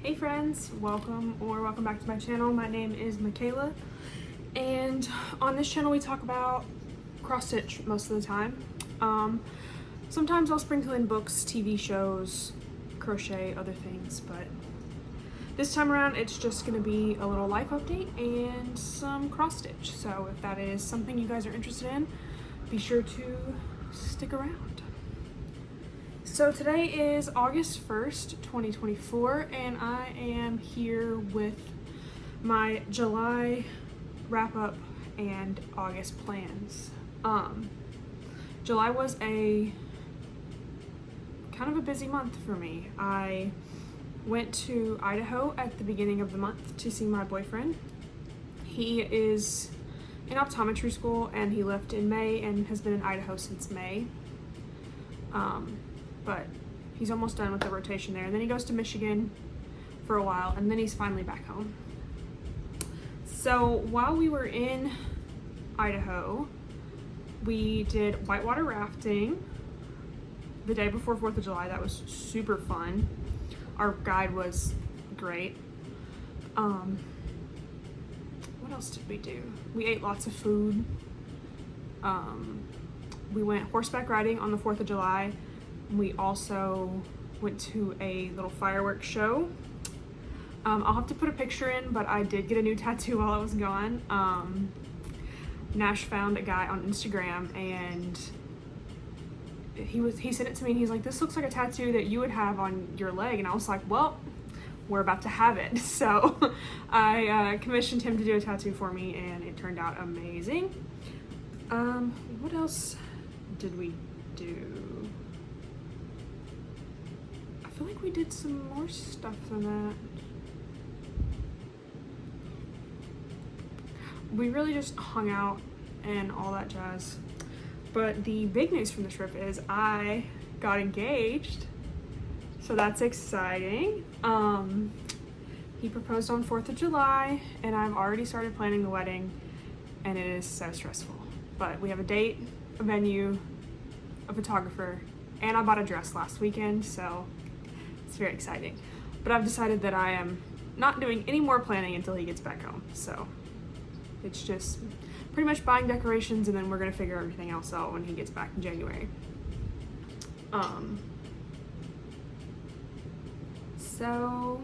Hey friends, welcome back to my channel. My name is Michaela, and on this channel we talk about cross stitch most of the time. Sometimes I'll sprinkle in books, TV shows, crochet, other things, but this time around it's just going to be a little life update and some cross stitch. So if that is something you guys are interested in, be sure to stick around. So today is August 1st, 2024, and I am here with my July wrap-up and August plans. July was a kind of a busy month for me. I went to Idaho at the beginning of the month to see my boyfriend. He is in optometry school and he left in May and has been in Idaho since May. But he's almost done with the rotation there. And then he goes to Michigan for a while, and then he's finally back home. So while we were in Idaho, we did whitewater rafting the day before 4th of July. That was super fun. Our guide was great. What else did we do? We ate lots of food. We went horseback riding on the 4th of July. We also went to a little fireworks show. I'll have to put a picture in, but I did get a new tattoo while I was gone. Nash found a guy on Instagram and he sent it to me and he's like, "This looks like a tattoo that you would have on your leg." And I was like, well, we're about to have it. So I commissioned him to do a tattoo for me and it turned out amazing. What else did we do? I feel like we did some more stuff than that. We really just hung out and all that jazz. But the big news from the trip is I got engaged. So that's exciting. He proposed on 4th of July and I've already started planning the wedding and it is so stressful. But we have a date, a venue, a photographer, and I bought a dress last weekend, so it's very exciting. But I've decided that I am not doing any more planning until he gets back home. So it's just pretty much buying decorations and then we're gonna figure everything else out when he gets back in January. So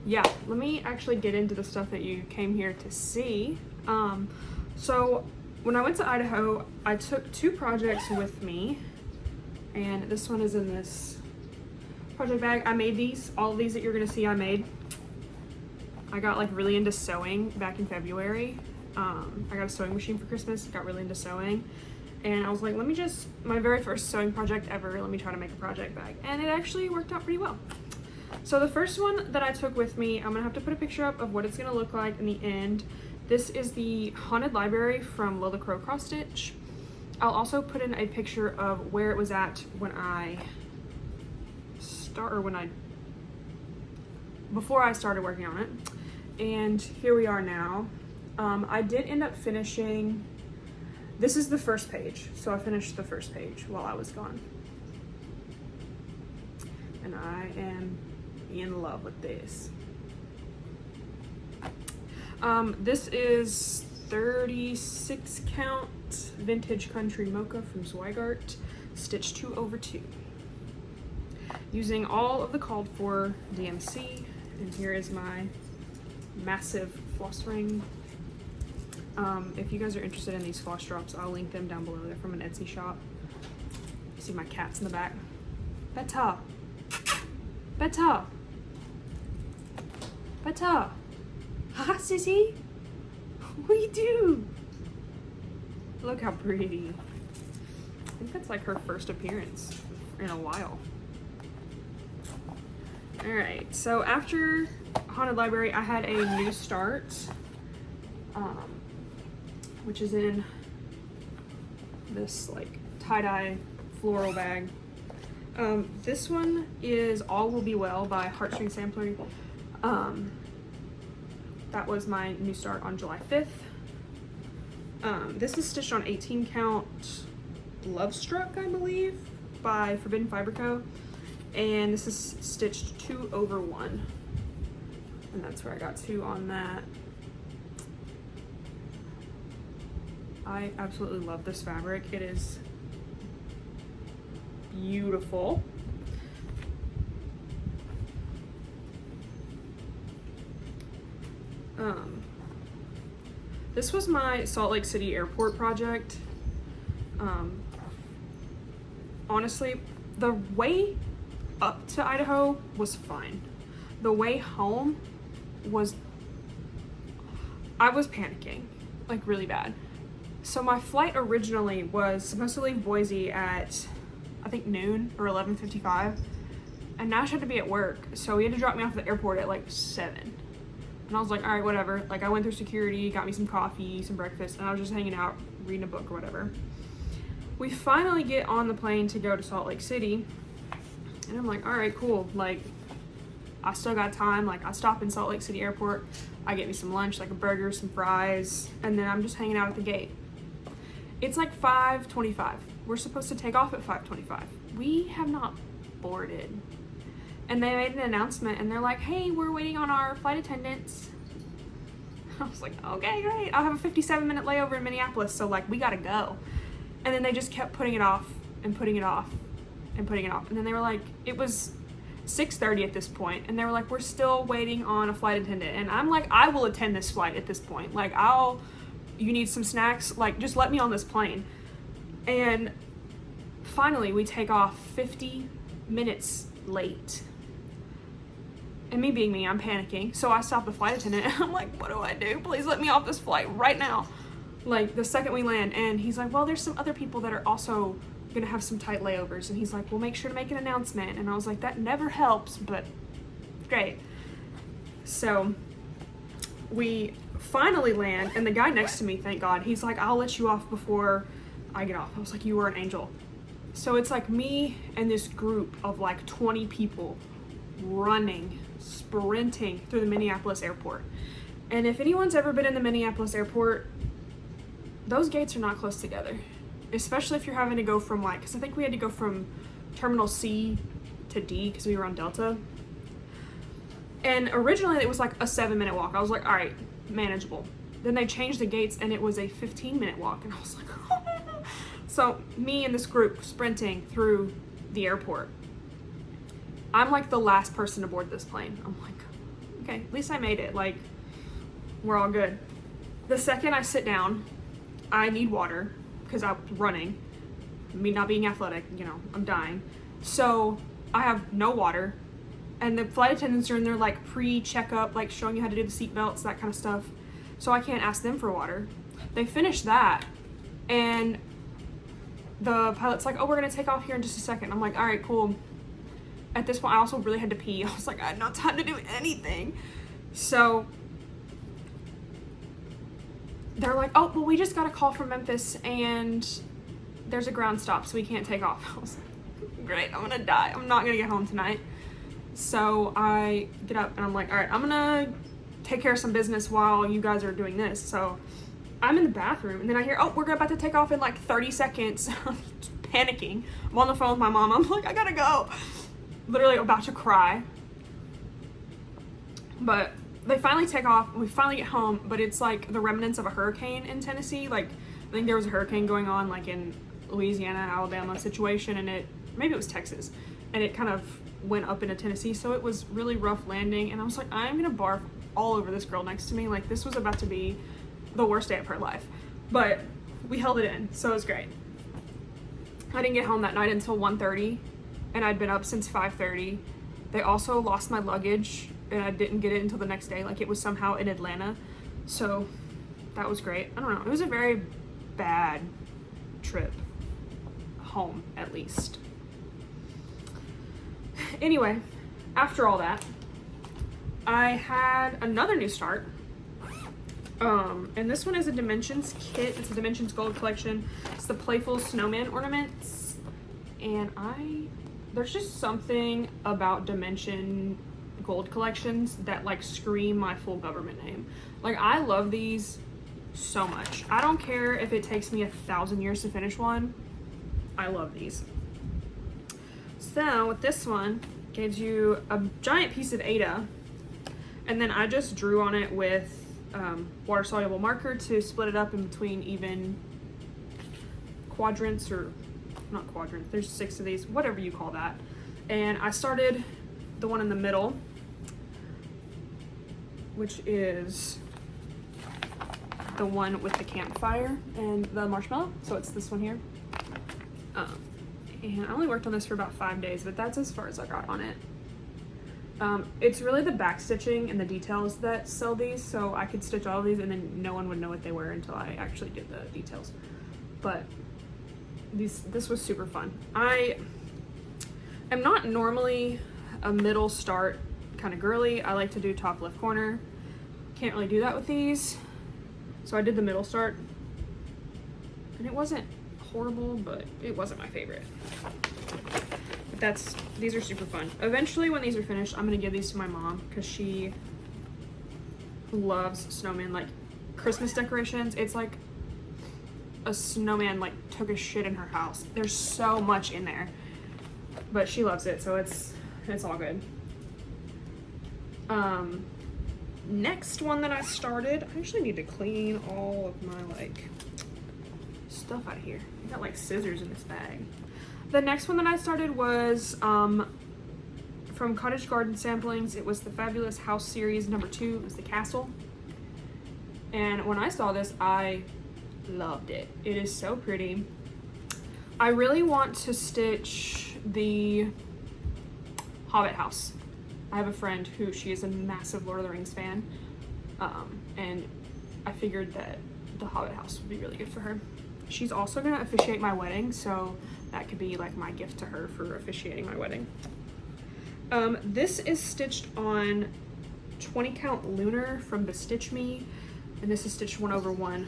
yeah, let me actually get into the stuff that you came here to see. So when I went to Idaho, I took 2 projects with me, and this one is in this project bag. I made these, all of these that you're gonna see I made. I got like really into sewing back in February. I got a sewing machine for Christmas, got really into sewing, and I was like, my very first sewing project ever, let me try to make a project bag, and it actually worked out pretty well. So the first one that I took with me, I'm gonna have to put a picture up of what it's gonna look like in the end. This is the Haunted Library from Lola Cross Stitch. I'll also put in a picture of where it was at when before I started working on it. And here we are now. I did end up finishing, this is the first page. So I finished the first page while I was gone. And I am in love with this. This is 36 count vintage country mocha from Zweigart, stitch 2/2. Using all of the called for DMC, and here is my massive floss ring. If you guys are interested in these Flossdrops, I'll link them down below. They're from an Etsy shop. See my cats in the back. Beta! Beta! Beta! Haha, sissy! What you do? Look how pretty. I think that's like her first appearance in a while. Alright, so after Haunted Library, I had a new start, which is in this like tie-dye floral bag. This one is All Will Be Well by Heartstring Samplery. That was my new start on July 5th. This is stitched on 18 count Love Struck, I believe, by Forbidden Fiber Co. and this is stitched 2/1, and that's where I got 2 on that. I absolutely love this fabric. It is beautiful. This was my Salt Lake City airport project. Honestly, the way up to Idaho was fine. The way home was, I was panicking, like really bad. So my flight originally was supposed to leave Boise at, I think, noon or 11:55, and Nash had to be at work, so he had to drop me off at the airport at like 7. And I was like, all right, whatever. Like, I went through security, got me some coffee, some breakfast, and I was just hanging out, reading a book or whatever. We finally get on the plane to go to Salt Lake City, and I'm like, all right, cool. Like, I still got time. Like, I stop in Salt Lake City Airport, I get me some lunch, like a burger, some fries, and then I'm just hanging out at the gate. It's like 5:25. We're supposed to take off at 5:25. We have not boarded. And they made an announcement, and they're like, hey, we're waiting on our flight attendants. I was like, okay, great. I have a 57-minute layover in Minneapolis, so like, we gotta go. And then they just kept putting it off and putting it off and putting it off. And then they were like, it was 6:30 at this point, and they were like, we're still waiting on a flight attendant. And I'm like, I will attend this flight at this point. Like, you need some snacks? Like, just let me on this plane. And finally, we take off 50 minutes late. And me being me, I'm panicking. So I stop the flight attendant, and I'm like, what do I do? Please let me off this flight right now. Like, the second we land. And he's like, well, there's some other people that are also gonna have some tight layovers. And he's like, we'll make sure to make an announcement. And I was like, that never helps, but great. So we finally land, and the guy next to me, thank God, he's like, I'll let you off before I get off. I was like, you were an angel. So it's like me and this group of like 20 people running, sprinting through the Minneapolis airport. And if anyone's ever been in the Minneapolis airport, those gates are not close together, especially if you're having to go from like, because I think we had to go from Terminal C to D because we were on Delta. And originally it was like a 7-minute walk. I was like, all right, manageable. Then they changed the gates, and it was a 15-minute walk, and I was like, so me and this group sprinting through the airport. I'm like the last person to board this plane. I'm like, okay, at least I made it. Like, we're all good. The second I sit down, I need water because I'm running. Me not being athletic, you know, I'm dying. So I have no water. And the flight attendants are in there like pre-checkup, like showing you how to do the seat belts, that kind of stuff. So I can't ask them for water. They finish that, and the pilot's like, oh, we're gonna take off here in just a second. I'm like, all right, cool. At this point, I also really had to pee. I was like, I had no time to do anything. So they're like, oh, well, we just got a call from Memphis, and there's a ground stop, so we can't take off. I was like, great, I'm gonna die. I'm not gonna get home tonight. So I get up, and I'm like, all right, I'm gonna take care of some business while you guys are doing this. So I'm in the bathroom, and then I hear, oh, we're about to take off in like 30 seconds. I'm panicking. I'm on the phone with my mom. I'm like, I gotta go. Literally about to cry. But they finally take off, and we finally get home, but it's like the remnants of a hurricane in Tennessee. Like, I think there was a hurricane going on like in Louisiana, Alabama situation, and maybe it was Texas, and it kind of went up into Tennessee, so it was really rough landing. And I was like, I'm gonna barf all over this girl next to me. Like, this was about to be the worst day of her life, but we held it in, so it was great. I didn't get home that night until 1:30, and I'd been up since 5:30. They also lost my luggage, and I didn't get it until the next day. Like, it was somehow in Atlanta, so that was great. I don't know, it was a very bad trip home, at least. Anyway, after all that, I had another new start. And this one is a Dimensions kit. It's a Dimensions Gold collection. It's the Playful Snowmen Ornaments. And there's just something about Dimension Gold collections that like scream my full government name. Like, I love these so much. I don't care if it takes me 1,000 years to finish one. I love these. So with this one, gives you a giant piece of Ada, and then I just drew on it with water soluble marker to split it up in between even quadrants, or not quadrants, there's 6 of these, whatever you call that. And I started the one in the middle, which is the one with the campfire and the marshmallow. So it's this one here. And I only worked on this for about 5 days, but that's as far as I got on it. It's really the back stitching and the details that sell these, so I could stitch all of these and then no one would know what they were until I actually did the details. But this was super fun. I am not normally a middle start kind of girly. I like to do top left corner. Can't really do that with these. So I did the middle start. And it wasn't horrible, but it wasn't my favorite. But these are super fun. Eventually when these are finished, I'm gonna give these to my mom because she loves snowmen, like Christmas decorations. It's like a snowman like took a shit in her house. There's so much in there, but she loves it, so it's all good. Next one that I started, I actually need to clean all of my like stuff out of here. I got like scissors in this bag. The next one that I started was from Cottage Garden Samplings. It was the Fabulous House Series number 2. It was the castle. And when I saw this, I loved it. It is so pretty. I really want to stitch the Hobbit house. I have a friend who, she is a massive Lord of the Rings fan, and I figured that the Hobbit house would be really good for her. She's also gonna officiate my wedding, so that could be like my gift to her for officiating my wedding. This is stitched on 20 count Lunar from BeStitchMe, and this is stitched 1/1.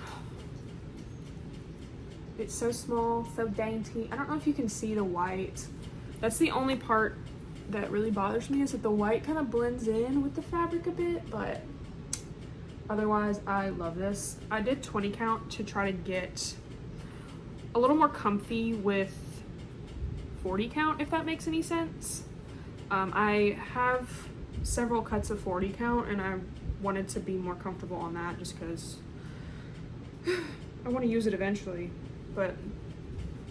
It's so small, so dainty. I don't know if you can see the white. That's the only part that really bothers me, is that the white kind of blends in with the fabric a bit, but otherwise I love this. I did 20 count to try to get a little more comfy with 40 count, if that makes any sense. I have several cuts of 40 count and I wanted to be more comfortable on that just because I want to use it eventually. But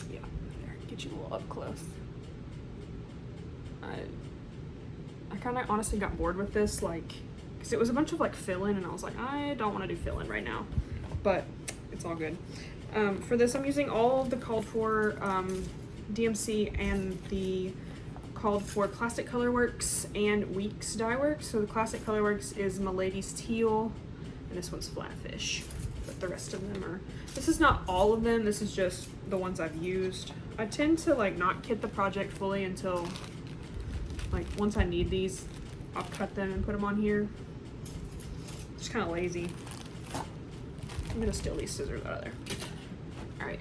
yeah, there, get you a little up close. I kind of honestly got bored with this, like, because it was a bunch of like fill-in and I was like, I don't want to do fill-in right now, but it's all good. For this, I'm using all of the called for DMC and the called for Classic Colorworks and Weeks dye work. So the Classic Colorworks is Milady's Teal, and this one's Flatfish. But the rest of them are, this is not all of them, this is just the ones I've used. I tend to like not kit the project fully until like once I need these, I'll cut them and put them on here. Just kind of lazy. I'm gonna steal these scissors out of there. All right.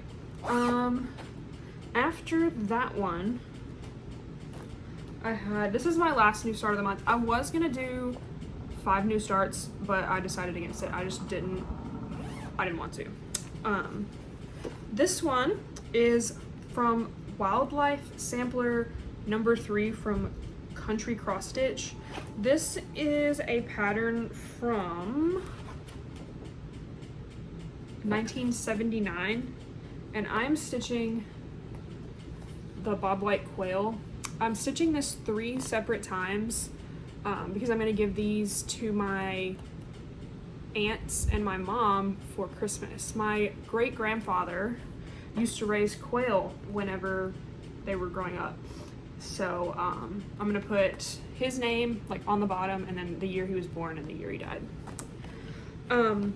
After that one, I had, this is my last new start of the month. I was gonna do 5 new starts, but I decided against it. I didn't want to. This one is from Wildlife Sampler number 3 from Country Cross Stitch. This is a pattern from 1979, and I'm stitching the Bobwhite Quail. I'm stitching this 3 separate times because I'm going to give these to my aunts and my mom for Christmas. My great-grandfather used to raise quail whenever they were growing up. So I'm going to put his name like on the bottom and then the year he was born and the year he died. I'm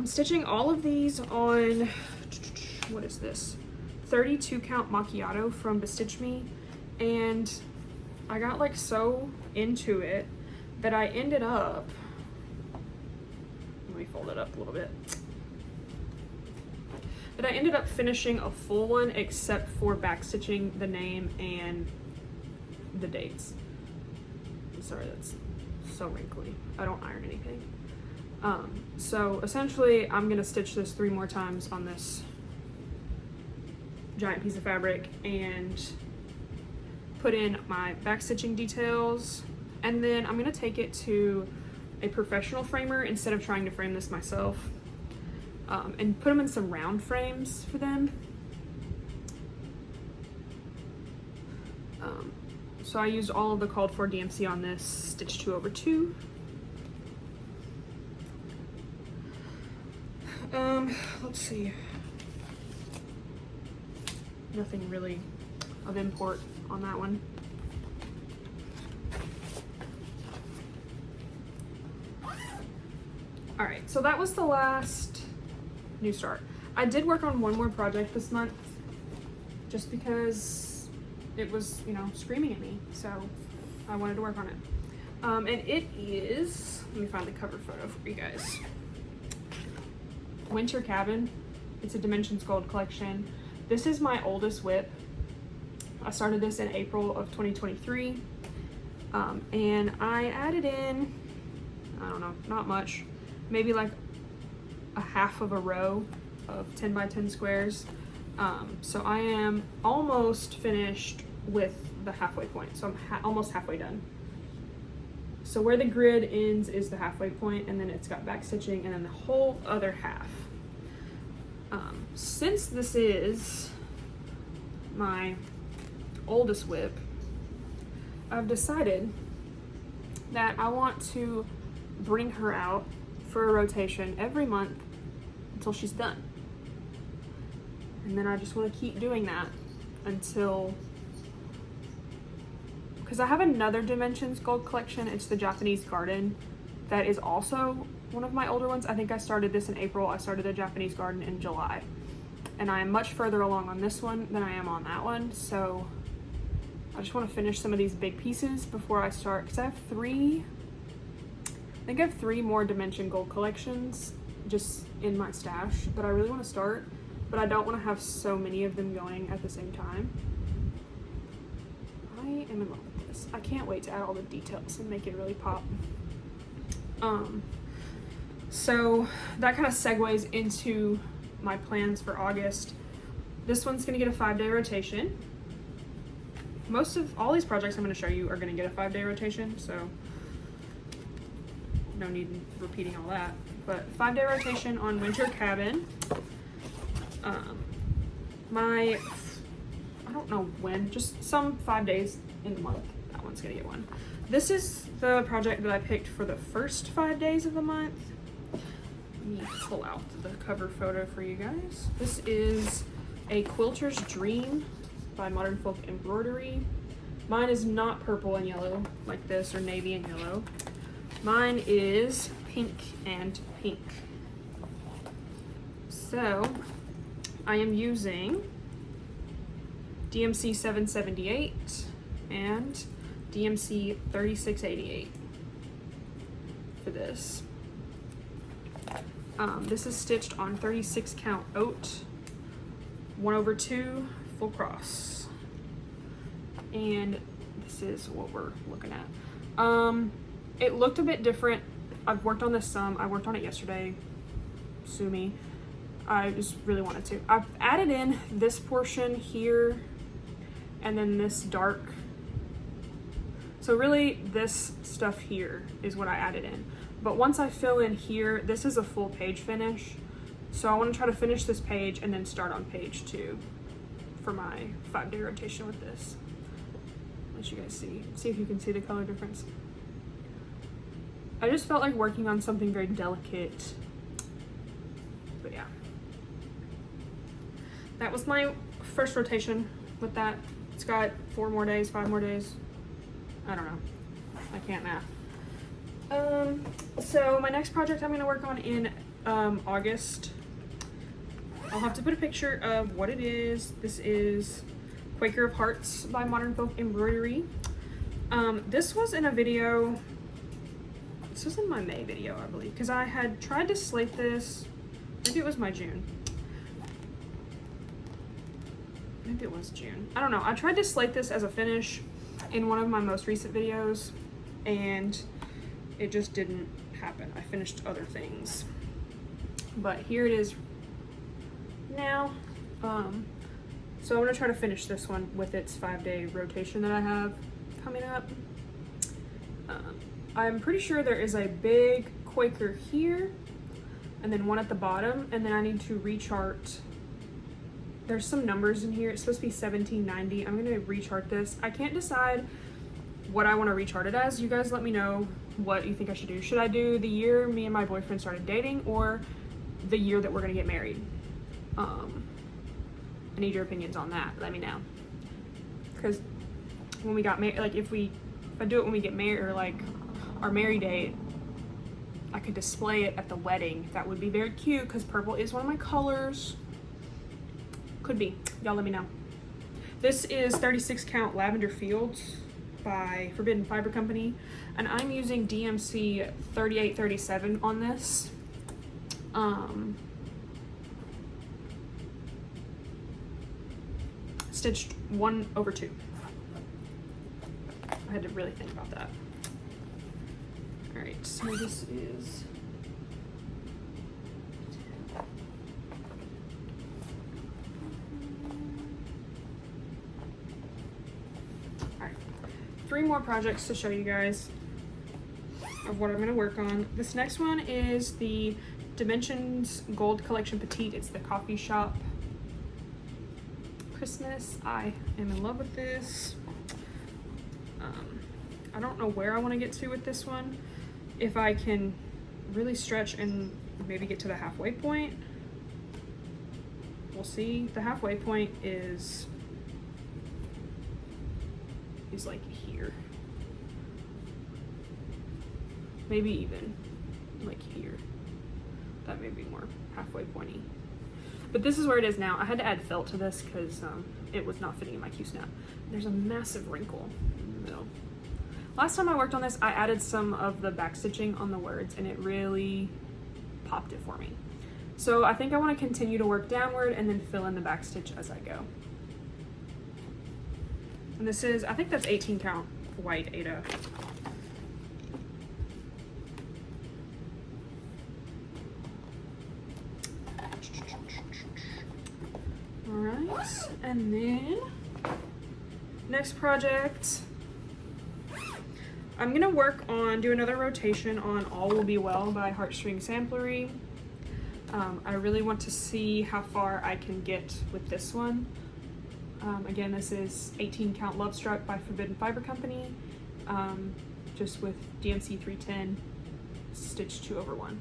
stitching all of these on, what is this? 32 count macchiato from BeStitchMe, and I got like so into it that I ended up, let me fold it up a little bit, but I ended up finishing a full one except for backstitching the name and the dates. I'm sorry, that's so wrinkly. I don't iron anything. So essentially I'm gonna stitch this 3 more times on this giant piece of fabric and put in my back stitching details, and then I'm gonna take it to a professional framer instead of trying to frame this myself, and put them in some round frames for them. So I used all of the called for DMC on this, stitch 2/2. Let's see. Nothing really of import on that one. All right, so that was the last new start. I did work on one more project this month just because it was, you know, screaming at me, so I wanted to work on it. And it is, let me find the cover photo for you guys. Winter Cabin. It's a Dimensions Gold collection. This is my oldest whip. I started this in April of 2023, and I added in, I don't know, not much, maybe like a half of a row of 10 by 10 squares. So I am almost finished with the halfway point, so I'm almost halfway done. So where the grid ends is the halfway point, and then it's got back stitching, and then the whole other half. Since this is my oldest whip, I've decided that I want to bring her out for a rotation every month until she's done. And then I just want to keep doing that until, because I have another Dimensions Gold collection. It's the Japanese Garden that is also one of my older ones. I think I started this in April. I started the Japanese Garden in July, and I am much further along on this one than I am on that one. So I just want to finish some of these big pieces before I start, because I think I have three more Dimension Gold collections just in my stash that I really want to start, but I don't want to have so many of them going at the same time. I am in love with this. I can't wait to add all the details and make it really pop. So that kind of segues into my plans for August. This one's gonna get a 5-day rotation. Most of all these projects I'm gonna show you are gonna get a 5-day rotation, so no need in repeating all that. But 5-day rotation on Winter Cabin. I don't know when, just some 5 days in the month, that one's gonna get one. This is the project that I picked for the first 5 days of the month. Let me pull out the cover photo for you guys. This is a Quilter's Dream by Modern Folk Embroidery. Mine is not purple and yellow like this, or navy and yellow. Mine is pink and pink. So I am using DMC 778 and DMC 3688 for this. This is stitched on 36 count oat, 1/2 full cross, and this is what we're looking at. It looked a bit different. I've worked on this some. I worked on it yesterday. Sue me. I just really wanted to. I've added in this portion here and then this dark. So really this stuff here is what I added in. But once I fill in here, this is a full page finish. So I want to try to finish this page and then start on page 2 for my 5-day rotation with this. Let you guys see if you can see the color difference. I just felt like working on something very delicate. But yeah. That was my first rotation with that. It's got 4 more days, 5 more days. I don't know. I can't math. So my next project I'm gonna work on in August. I'll have to put a picture of what it is. This is Quaker of Hearts by Modern Folk Embroidery. This was in a video. This was in my May video, I believe, because I had tried to slate this. Maybe it was my June. Maybe it was June. I don't know. I tried to slate this as a finish in one of my most recent videos, and it just didn't happen. I finished other things. But here it is now. So I'm gonna try to finish this one with its 5-day rotation that I have coming up. I'm pretty sure there is a big Quaker here and then one at the bottom, and then I need to rechart. There's some numbers in here. It's supposed to be 1790. I'm gonna rechart this. I can't decide what I want to rechart it as. You guys let me know what you think I should do. Should I do the year me and my boyfriend started dating, or the year that we're gonna get married? I need your opinions on that. Let me know. Because when we got married, like if I do it when we get married, or like our married date, I could display it at the wedding. That would be very cute because purple is one of my colors. Could be. Y'all let me know. This is 36 count Lavender Fields by Forbidden Fiber Company, and I'm using DMC 3837 on this. Stitched 1/2. I had to really think about that. All right, so this is all right. 3 more projects to show you guys of what I'm going to work on. This next one is the Dimensions Gold Collection Petite. It's the coffee shop Christmas. I am in love with this. I don't know where I want to get to with this one. If I can really stretch and maybe get to the halfway point, we'll see. The halfway point is like here. Maybe even like here. That may be more halfway pointy. But this is where it is now. I had to add felt to this because it was not fitting in my Q-snap. There's a massive wrinkle in the middle. Last time I worked on this, I added some of the back stitching on the words, and it really popped it for me. So I think I want to continue to work downward and then fill in the back stitch as I go. And this is, I think that's 18 count white Ada. Alright, and then next project, I'm gonna work on, do another rotation on All Will Be Well by Heartstring Samplery. I really want to see how far I can get with this one. Again, this is 18 count Love Struck by Forbidden Fiber Company, just with DMC 310 stitch 2/1.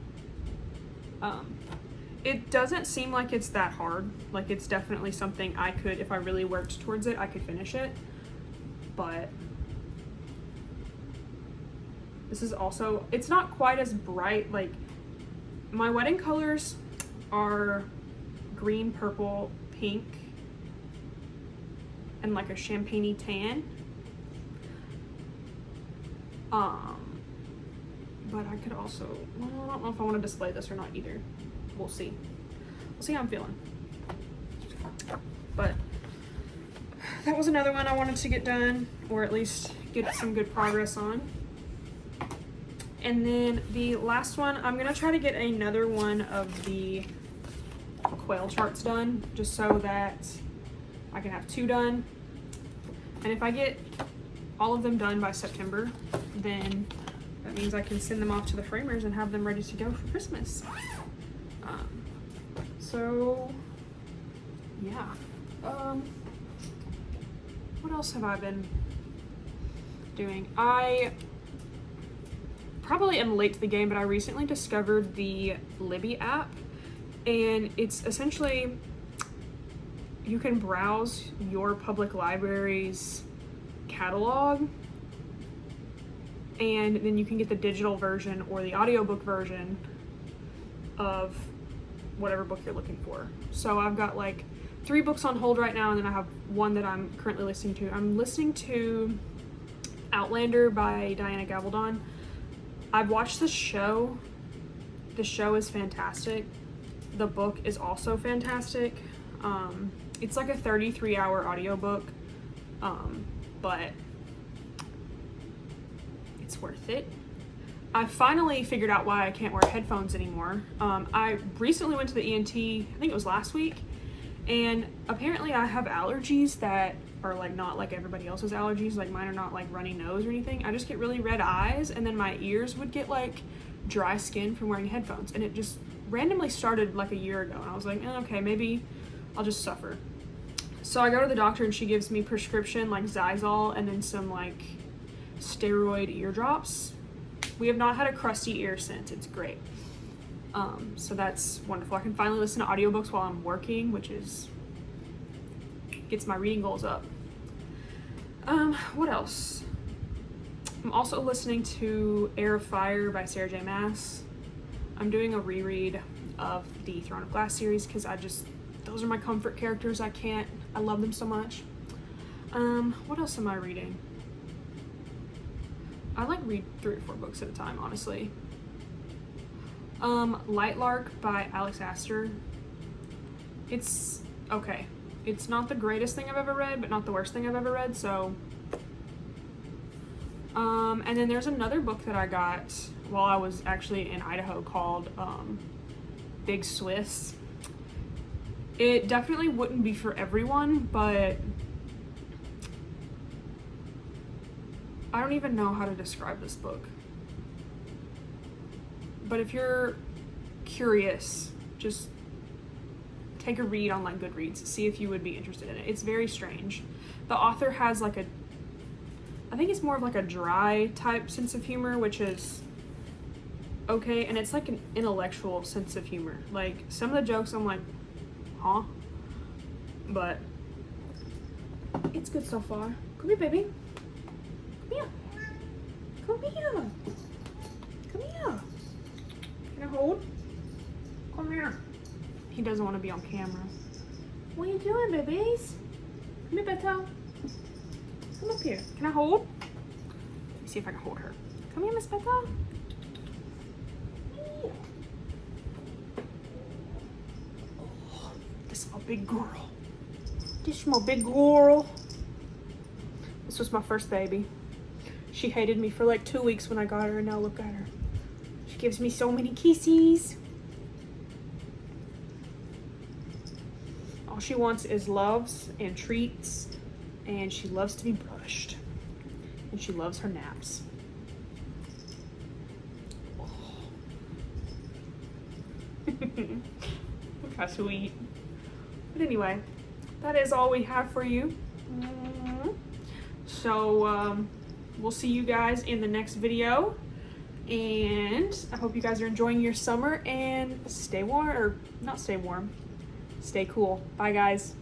It doesn't seem like it's that hard. Like, it's definitely something I could, if I really worked towards it, I could finish it. But this is also, it's not quite as bright. Like, my wedding colors are green, purple, pink, and like a champagne-y tan. But I could also, well, I don't know if I want to display this or not either. We'll see. We'll see how I'm feeling. But that was another one I wanted to get done, or at least get some good progress on. And then the last one, I'm gonna try to get another one of the Quail charts done, just so that I can have 2 done. And if I get all of them done by September, then that means I can send them off to the framers and have them ready to go for Christmas. So yeah. What else have I been doing? I probably am late to the game, but I recently discovered the Libby app, and it's essentially, you can browse your public library's catalog, and then you can get the digital version or the audiobook version of whatever book you're looking for. So I've got like 3 books on hold right now, and then I have 1 that I'm currently listening to. I'm listening to Outlander by Gabaldon. I've watched the show. The show is fantastic. The book is also fantastic. It's like a 33-hour audiobook, but it's worth it. I finally figured out why I can't wear headphones anymore. I recently went to the ENT, I think it was last week, And apparently I have allergies that are like not like everybody else's allergies. Like mine are not like runny nose or anything. I just get really red eyes, and then my ears would get like dry skin from wearing headphones, and it just randomly started like a year ago, and I was like, okay, maybe I'll just suffer. So I go to the doctor and she gives me prescription like Zysol and then some like steroid eardrops. We have not had a crusty ear since. It's great. So that's wonderful. I can finally listen to audiobooks while I'm working, which is gets my reading goals up. What else? I'm also listening to Heir of Fire by Sarah J. Maas. I'm doing a reread of the Throne of Glass series because those are my comfort characters. I love them so much. What else am I reading? I like read 3 or 4 books at a time, honestly. Lightlark by Alex Aster. It's okay. It's not the greatest thing I've ever read, but not the worst thing I've ever read, so. And then there's another book that I got while I was actually in Idaho called Big Swiss. It definitely wouldn't be for everyone, but I don't even know how to describe this book. But if you're curious, just take a read on like Goodreads, see if you would be interested in it. It's very strange. The author has like I think it's more of like a dry type sense of humor, which is okay, and it's like an intellectual sense of humor. Like some of the jokes I'm like, huh? But it's good so far. Come here, baby. Come here. Come here. Come here. Can I hold? Come here. He doesn't want to be on camera. What are you doing, babies? Come here, Beto. Come up here. Can I hold? Let me see if I can hold her. Come here, Miss Beto. Oh, this is my big girl. This is my big girl. This was my first baby. She hated me for like 2 weeks when I got her, and now look at her. She gives me so many kisses. All she wants is loves and treats, and she loves to be brushed, and she loves her naps. Oh. Look how sweet. But anyway, that is all we have for you. So we'll see you guys in the next video, and I hope you guys are enjoying your summer, and stay warm, or not stay warm, stay cool. Bye guys.